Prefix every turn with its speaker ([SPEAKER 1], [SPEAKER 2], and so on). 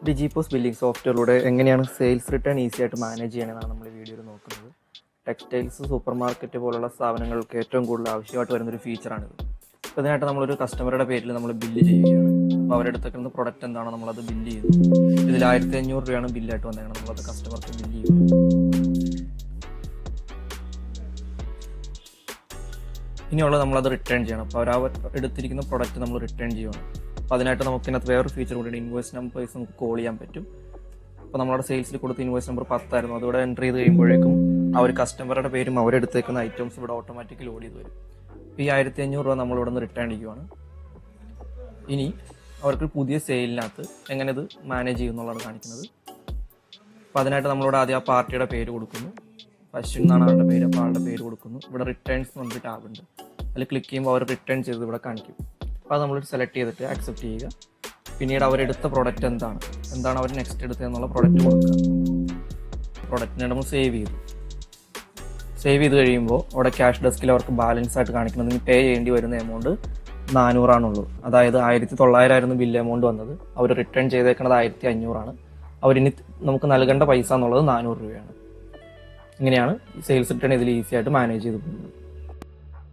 [SPEAKER 1] ഡിജിപോസ് billing സോഫ്റ്റ്വെയറിലൂടെ എങ്ങനെയാണ് sales return easy ആയിട്ട് manage ചെയ്യണമെന്നാണ് നമ്മൾ ഈ വീഡിയോയിൽ നോക്കുന്നത്. ടെക്സ്റ്റൈൽസ്, സൂപ്പർ മാർക്കറ്റ് പോലുള്ള സ്ഥാപനങ്ങൾക്ക് ഏറ്റവും കൂടുതൽ ആവശ്യമായിട്ട് വരുന്നൊരു ഫീച്ചറാണിത്. അപ്പോൾ ഇതിനായിട്ട് നമ്മളൊരു കസ്റ്റമറുടെ പേരിൽ നമ്മൾ ബില്ല് ചെയ്യുകയാണ്. അപ്പോൾ അവരുടെ അടുത്തേക്കുന്ന പ്രൊഡക്റ്റ് എന്താണോ നമ്മളത് ബില്ല് ചെയ്യുന്നു. ഇതിൽ 1500 രൂപയാണ് ബില്ലായിട്ട് വന്നേക്കണം. നമ്മളത് കസ്റ്റമർക്ക് ബില്ല് ചെയ്യുക. ഇനിയുള്ളത് നമ്മളത് റിട്ടേൺ ചെയ്യണം. അപ്പോൾ അവർ എടുത്തിരിക്കുന്ന പ്രൊഡക്റ്റ് നമ്മൾ റിട്ടേൺ ചെയ്യുകയാണ്. അപ്പോൾ അതിനായിട്ട് നമുക്കിനകത്ത് വേറൊരു ഫീച്ചർ കൂടി ഇൻവോയ്സ് നമ്പേഴ്സ് നമുക്ക് കോൾ ചെയ്യാൻ പറ്റും. അപ്പോൾ നമ്മുടെ സെയിൽസിൽ കൊടുത്ത ഇൻവോയ്സ് നമ്പർ 10 ആയിരുന്നു. അതോടെ എൻ്റർ ചെയ്ത് കഴിയുമ്പോഴേക്കും ആ ഒരു കസ്റ്റമറുടെ പേരും അവരെടുത്തേക്കുന്ന ഐറ്റംസ് ഇവിടെ ഓട്ടോമാറ്റിക്കലി ലോഡ് ചെയ്ത് വരും. ഈ 1500 രൂപ നമ്മളിവിടെ നിന്ന് റിട്ടേൺ അടിക്കുവാണ്. ഇനി അവർക്ക് പുതിയ സെയിലിനകത്ത് എങ്ങനെ ഇത് മാനേജ് ചെയ്യും എന്നുള്ളതാണ് കാണിക്കുന്നത്. അപ്പോൾ അതിനായിട്ട് നമ്മളിവിടെ ആദ്യം ആ പാർട്ടിയുടെ പേര് കൊടുക്കുന്നു. അശ്വിൻ എന്നാണ് അവരുടെ പേര്. അപ്പോൾ ആളുടെ പേര് കൊടുക്കുന്നു. ഇവിടെ റിട്ടേൺസ് എന്ന് പറഞ്ഞിട്ട് ടാബ് ഉണ്ട്. അതിൽ ക്ലിക്ക് ചെയ്യുമ്പോൾ അവർ റിട്ടേൺ ചെയ്ത് ഇവിടെ കാണിക്കും. അപ്പോൾ അത് നമ്മൾ സെലക്ട് ചെയ്തിട്ട് അക്സെപ്റ്റ് ചെയ്യുക. പിന്നീട് അവരെടുത്ത പ്രൊഡക്റ്റ് എന്താണ് അവർ നെക്സ്റ്റ് എടുത്തതെന്നുള്ള പ്രൊഡക്റ്റ് കൊടുക്കുക. പ്രൊഡക്റ്റിനെ നമ്മൾ സേവ് ചെയ്ത് കഴിയുമ്പോൾ അവിടെ ക്യാഷ് ഡെസ്കിൽ അവർക്ക് ബാലൻസ് ആയിട്ട് കാണിക്കുന്നത് പേ ചെയ്യേണ്ടി വരുന്ന എമൗണ്ട് 400 ആണുള്ളൂ. അതായത് 1900 ആയിരുന്നു ബില്ല് എമൗണ്ട് വന്നത്. അവർ റിട്ടേൺ ചെയ്തേക്കുന്നത് 1500 ആണ്. അവരിനി നമുക്ക് നൽകേണ്ട പൈസ എന്നുള്ളത് 400 രൂപയാണ്. ഇങ്ങനെയാണ് സെയിൽസ് റിട്ടേൺ ഇതിൽ ഈസി ആയിട്ട് മാനേജ് ചെയ്ത് പോകുന്നത്.